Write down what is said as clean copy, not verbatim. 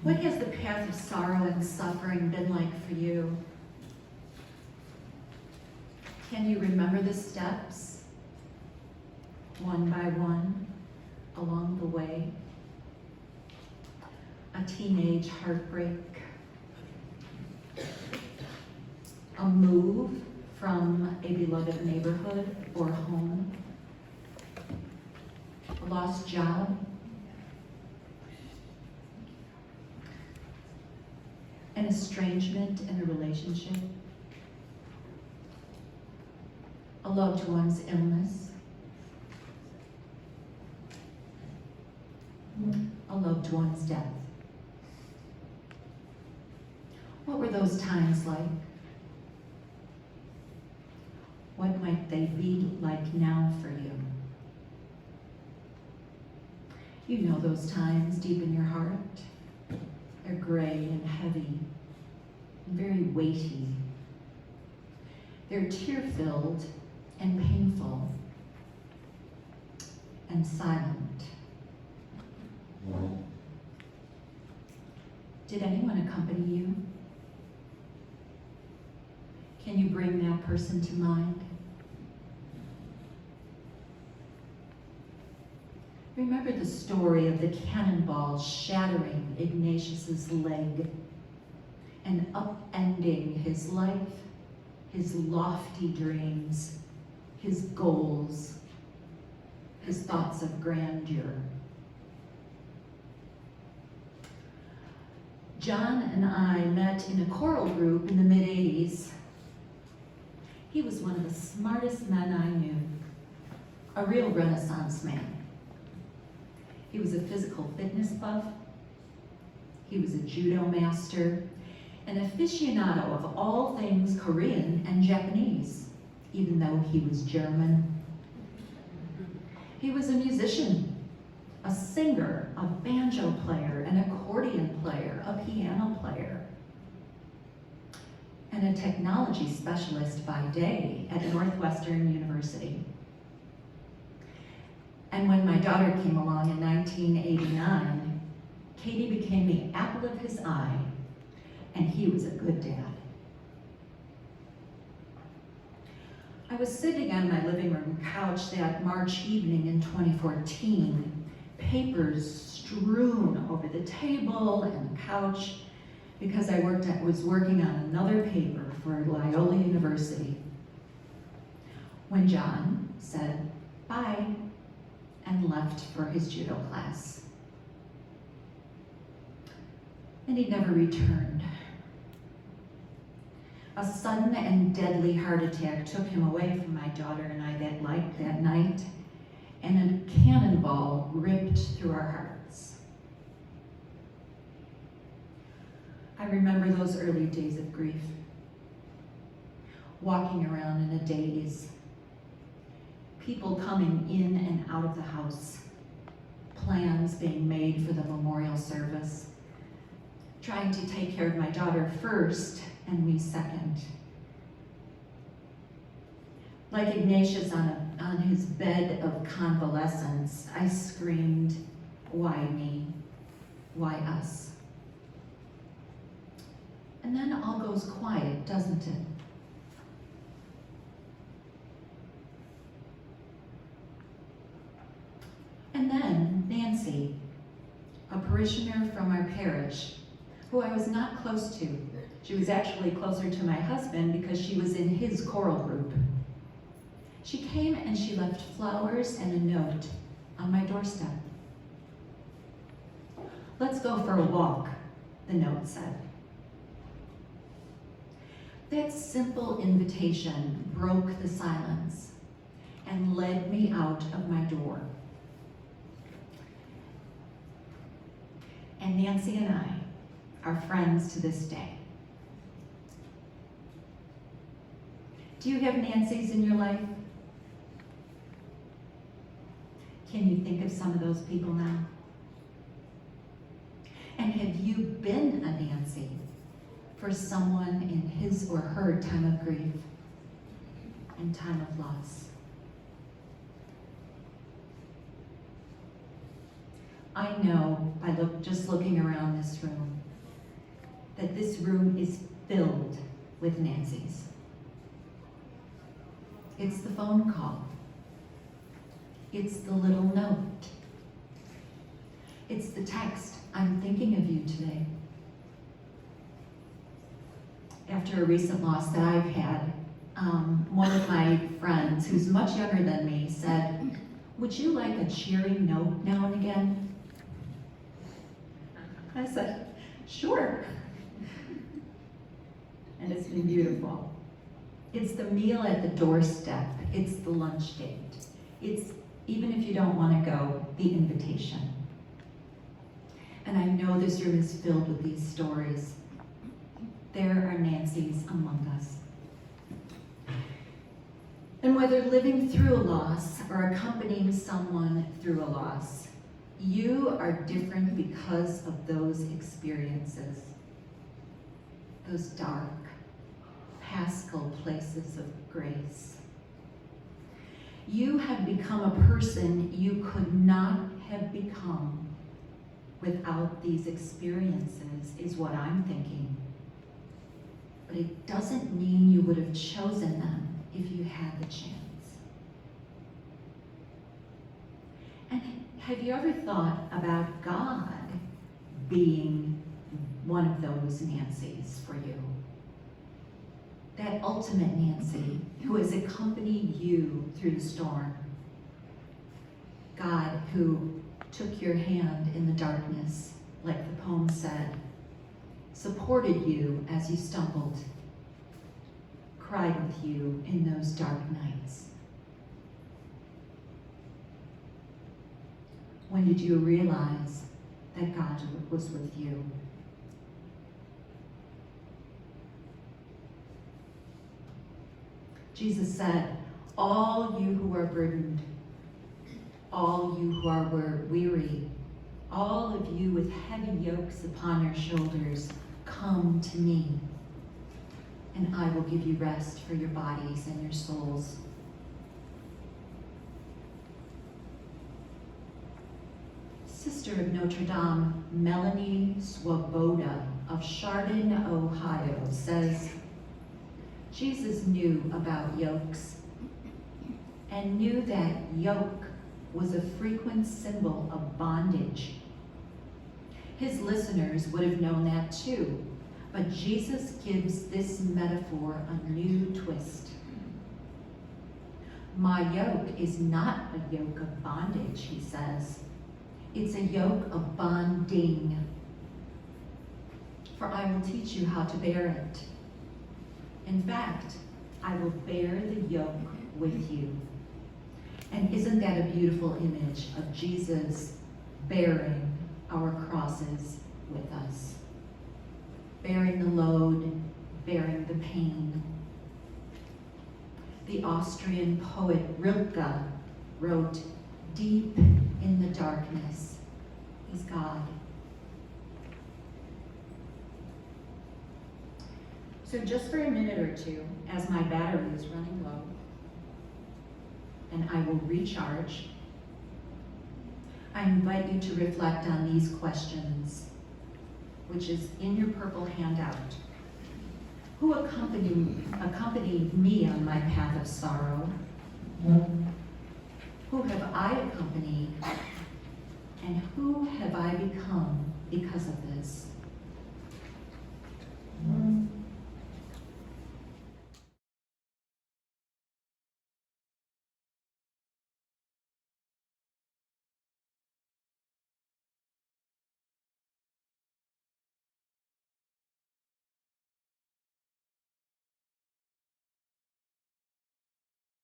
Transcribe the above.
What has the path of sorrow and suffering been like for you? Can you remember the steps, one by one, along the way? A teenage heartbreak, a move from a beloved neighborhood or home, a lost job, an estrangement in a relationship, a loved one's illness, a loved one's death. What were those times like? What might they be like now for you? You know those times deep in your heart. They're gray and heavy and very weighty. They're tear-filled and painful and silent. Did anyone accompany you? Can you bring that person to mind? Remember the story of the cannonball shattering Ignatius's leg and upending his life, his lofty dreams, his goals, his thoughts of grandeur. John and I met in a choral group in the mid-'80s. He was one of the smartest men I knew, a real Renaissance man. He was a physical fitness buff. He was a judo master, an aficionado of all things Korean and Japanese, even though he was German. He was a musician, a singer, a banjo player, an accordion player, a piano player, and a technology specialist by day at Northwestern University. And when my daughter came along in 1989, Katie became the apple of his eye, and he was a good dad. I was sitting on my living room couch that March evening in 2014, papers strewn over the table and the couch, because I was working on another paper for Loyola University, when John said bye and left for his judo class. And he never returned. A sudden and deadly heart attack took him away from my daughter and I that night, and a cannonball ripped through our hearts. I remember those early days of grief, walking around in a daze, people coming in and out of the house, plans being made for the memorial service, trying to take care of my daughter first and me second. Like Ignatius on his bed of convalescence, I screamed, "Why me? Why us?" And then all goes quiet, doesn't it? And then Nancy, a parishioner from our parish, who I was not close to. She was actually closer to my husband because she was in his choral group. She came and she left flowers and a note on my doorstep. "Let's go for a walk," the note said. That simple invitation broke the silence and led me out of my door. And Nancy and I are friends to this day. Do you have Nancys in your life? Can you think of some of those people now? And have you been a Nancy for someone in his or her time of grief and time of loss? I know by just looking around this room that this room is filled with Nancy's. It's the phone call. It's the little note. It's the text, I'm thinking of you today. After a recent loss that I've had, one of my friends, who's much younger than me, said, would you like a cheering note now and again? I said, sure. And it's been beautiful. It's the meal at the doorstep. It's the lunch date. It's, even if you don't want to go, the invitation. And I know this room is filled with these stories. There are Nancy's among us. And whether living through a loss or accompanying someone through a loss, you are different because of those experiences. Those dark, paschal places of grace. You have become a person you could not have become without these experiences, is what I'm thinking. But it doesn't mean you would have chosen them if you had the chance. And have you ever thought about God being one of those Nancys for you? That ultimate Nancy who has accompanied you through the storm. God who took your hand in the darkness, like the poem said, supported you as you stumbled, cried with you in those dark nights. When did you realize that God was with you? Jesus said, all you who are burdened, all you who are weary, all of you with heavy yokes upon your shoulders, come to me, and I will give you rest for your bodies and your souls. Sister of Notre Dame, Melanie Swoboda of Chardon, Ohio, says, Jesus knew about yokes and knew that yoke was a frequent symbol of bondage. His listeners would have known that too, but Jesus gives this metaphor a new twist. My yoke is not a yoke of bondage, he says. It's a yoke of bonding. For I will teach you how to bear it. In fact, I will bear the yoke with you. And isn't that a beautiful image of Jesus bearing our crosses with us? Bearing the load, bearing the pain. The Austrian poet Rilke wrote, deep in the darkness is God. So just for a minute or two, as my battery is running low, and I will recharge, I invite you to reflect on these questions, which is in your purple handout. Who accompanied me on my path of sorrow? Who have I accompanied? And who have I become because of this?